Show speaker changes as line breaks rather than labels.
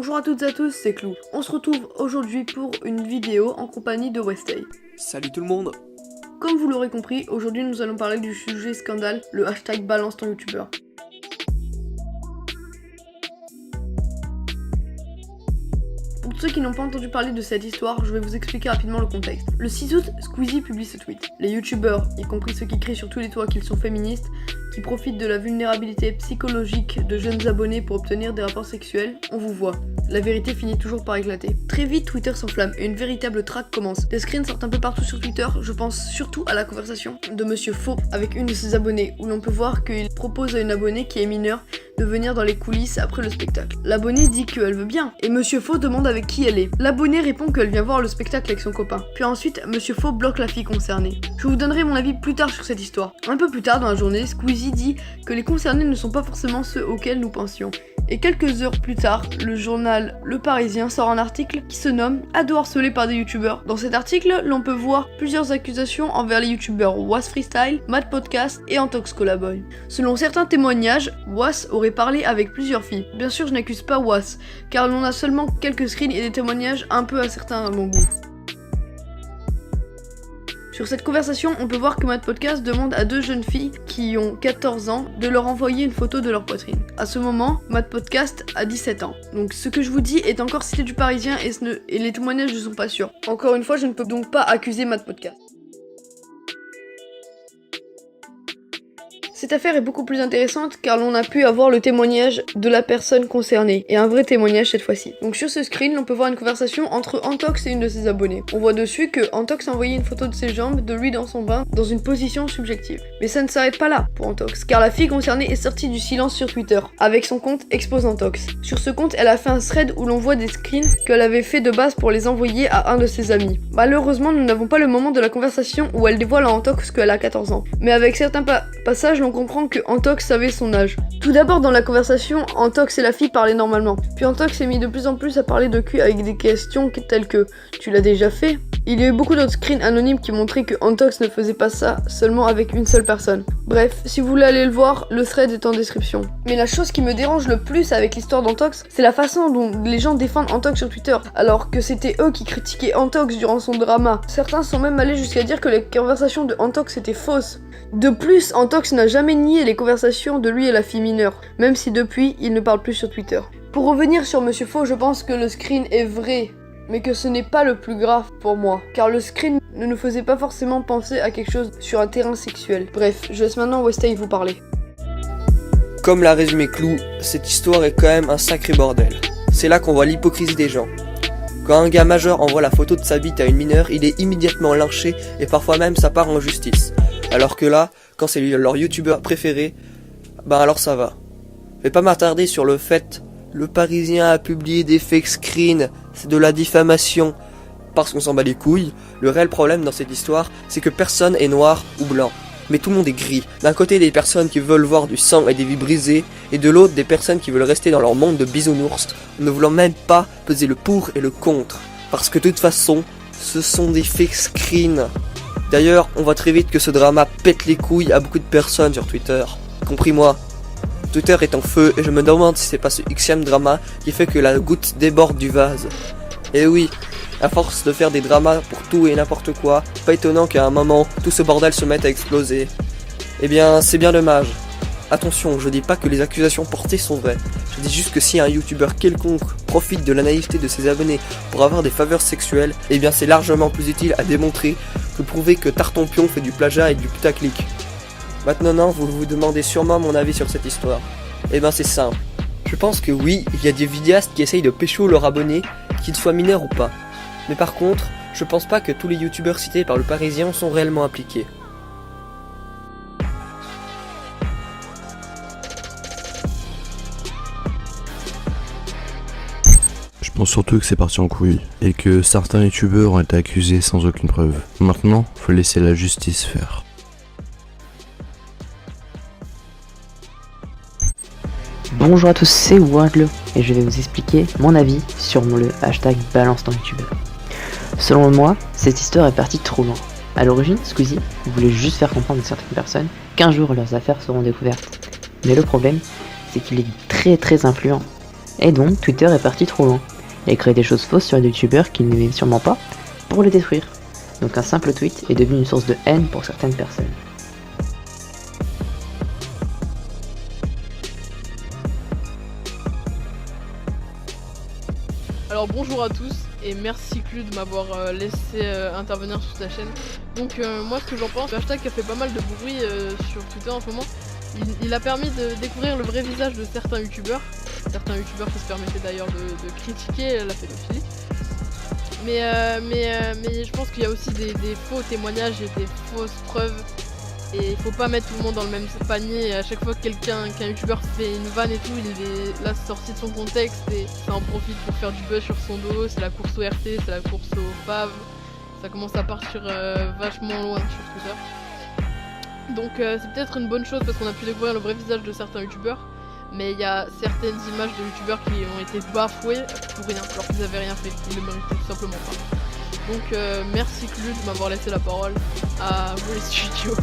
Bonjour à toutes et à tous, c'est Clou. On se retrouve aujourd'hui pour une vidéo en compagnie de Westay.
Salut tout le monde.
Comme vous l'aurez compris, aujourd'hui nous allons parler du sujet scandale, le hashtag balance ton youtubeur. Pour ceux qui n'ont pas entendu parler de cette histoire, je vais vous expliquer rapidement le contexte. Le 6 août, Squeezie publie ce tweet. Les youtubeurs, y compris ceux qui crient sur tous les toits qu'ils sont féministes, qui profitent de la vulnérabilité psychologique de jeunes abonnés pour obtenir des rapports sexuels, on vous voit. La vérité finit toujours par éclater. Très vite, Twitter s'enflamme et une véritable traque commence. Des screens sortent un peu partout sur Twitter, je pense surtout à la conversation de Monsieur Faux avec une de ses abonnées, où l'on peut voir qu'il propose à une abonnée qui est mineure de venir dans les coulisses après le spectacle. L'abonnée dit qu'elle veut bien, et Monsieur Faux demande avec qui elle est. L'abonnée répond qu'elle vient voir le spectacle avec son copain. Puis ensuite, Monsieur Faux bloque la fille concernée. Je vous donnerai mon avis plus tard sur cette histoire. Un peu plus tard dans la journée, Squeezie dit que les concernés ne sont pas forcément ceux auxquels nous pensions. Et quelques heures plus tard, le journal Le Parisien sort un article qui se nomme « Ado harcelé par des youtubeurs ». Dans cet article, l'on peut voir plusieurs accusations envers les youtubeurs Was Freestyle, Mad Podcast et Antox Collaboy. Selon certains témoignages, Was aurait parlé avec plusieurs filles. Bien sûr, je n'accuse pas Was, car l'on a seulement quelques screens et des témoignages un peu incertains à mon goût. Sur cette conversation, on peut voir que Mad Podcast demande à deux jeunes filles qui ont 14 ans de leur envoyer une photo de leur poitrine. À ce moment, Mad Podcast a 17 ans. Donc ce que je vous dis est encore cité du Parisien et les témoignages ne sont pas sûrs. Encore une fois, je ne peux donc pas accuser Mad Podcast. Cette affaire est beaucoup plus intéressante car l'on a pu avoir le témoignage de la personne concernée, et un vrai témoignage cette fois-ci. Donc sur ce screen, l'on peut voir une conversation entre Antox et une de ses abonnées. On voit dessus que Antox a envoyé une photo de ses jambes, de lui dans son bain, dans une position subjective. Mais ça ne s'arrête pas là pour Antox, car la fille concernée est sortie du silence sur Twitter, avec son compte Expose Antox. Sur ce compte, elle a fait un thread où l'on voit des screens qu'elle avait fait de base pour les envoyer à un de ses amis. Malheureusement, nous n'avons pas le moment de la conversation où elle dévoile à Antox qu'elle a 14 ans. Mais avec certains passages, on comprend que Antox savait son âge. Tout d'abord dans la conversation, Antox et la fille parlaient normalement. Puis Antox s'est mis de plus en plus à parler de cul avec des questions telles que « Tu l'as déjà fait ?» Il y a eu beaucoup d'autres screens anonymes qui montraient que Antox ne faisait pas ça seulement avec une seule personne. Bref, si vous voulez aller le voir, le thread est en description. Mais la chose qui me dérange le plus avec l'histoire d'Antox, c'est la façon dont les gens défendent Antox sur Twitter, alors que c'était eux qui critiquaient Antox durant son drama. Certains sont même allés jusqu'à dire que les conversations de Antox étaient fausses. De plus, Antox n'a jamais nié les conversations de lui et la fille mineure, même si depuis, il ne parle plus sur Twitter. Pour revenir sur Monsieur Faux, je pense que le screen est vrai, mais que ce n'est pas le plus grave pour moi, car le screen ne nous faisait pas forcément penser à quelque chose sur un terrain sexuel. Bref, je laisse maintenant Westay vous parler.
Comme l'a résumé Clou, cette histoire est quand même un sacré bordel. C'est là qu'on voit l'hypocrisie des gens. Quand un gars majeur envoie la photo de sa bite à une mineure, il est immédiatement lynché et parfois même ça part en justice. Alors que là, quand c'est leur youtubeur préféré, alors ça va. Je vais pas m'attarder sur le fait, le Parisien a publié des fake screens, c'est de la diffamation, parce qu'on s'en bat les couilles. Le réel problème dans cette histoire, c'est que personne est noir ou blanc, mais tout le monde est gris. D'un côté des personnes qui veulent voir du sang et des vies brisées, et de l'autre des personnes qui veulent rester dans leur monde de bisounours, ne voulant même pas peser le pour et le contre, parce que de toute façon, ce sont des fake screens. D'ailleurs, on voit très vite que ce drama pète les couilles à beaucoup de personnes sur Twitter, compris moi. Twitter est en feu et je me demande si c'est pas ce xème drama qui fait que la goutte déborde du vase. Et oui, à force de faire des dramas pour tout et n'importe quoi, pas étonnant qu'à un moment, tout ce bordel se mette à exploser. Eh bien, c'est bien dommage. Attention, je dis pas que les accusations portées sont vraies. Je dis juste que si un youtubeur quelconque profite de la naïveté de ses abonnés pour avoir des faveurs sexuelles, eh bien c'est largement plus utile à démontrer que prouver que Tartampion fait du plagiat et du putaclic. Maintenant, vous vous demandez sûrement mon avis sur cette histoire. Eh ben c'est simple. Je pense que oui, il y a des vidéastes qui essayent de pécho leurs abonnés, qu'ils soient mineurs ou pas. Mais par contre, je pense pas que tous les youtubeurs cités par le Parisien sont réellement impliqués.
Je pense surtout que c'est parti en couille, et que certains youtubeurs ont été accusés sans aucune preuve. Maintenant, faut laisser la justice faire.
Bonjour à tous, c'est Wardle et je vais vous expliquer mon avis sur le hashtag balance ton youtubeur. Selon moi, cette histoire est partie trop loin. A l'origine, Squeezie voulait juste faire comprendre à certaines personnes qu'un jour leurs affaires seront découvertes. Mais le problème, c'est qu'il est très influent. Et donc Twitter est parti trop loin, et créé des choses fausses sur des youtubeurs qu'il n'aimait sûrement pas, pour les détruire. Donc un simple tweet est devenu une source de haine pour certaines personnes.
Alors bonjour à tous et merci Clu de m'avoir laissé intervenir sur ta chaîne. Donc moi ce que j'en pense, le hashtag qui a fait pas mal de bruit sur Twitter en ce moment, il a permis de découvrir le vrai visage de certains youtubeurs. Certains youtubeurs qui se permettaient d'ailleurs de critiquer la pédophilie. Mais je pense qu'il y a aussi des faux témoignages et des fausses preuves. Et il faut pas mettre tout le monde dans le même panier. À chaque fois qu'un youtubeur fait une vanne et tout, il est là sorti de son contexte et ça en profite pour faire du buzz sur son dos. C'est la course au RT, c'est la course au fav. Ça commence à partir vachement loin sur Twitter. Donc c'est peut-être une bonne chose parce qu'on a pu découvrir le vrai visage de certains youtubeurs. Mais il y a certaines images de youtubeurs qui ont été bafouées pour rien, alors qu'ils avaient rien fait, ils le méritaient tout simplement pas. Donc merci Clu de m'avoir laissé la parole. À vous les studios.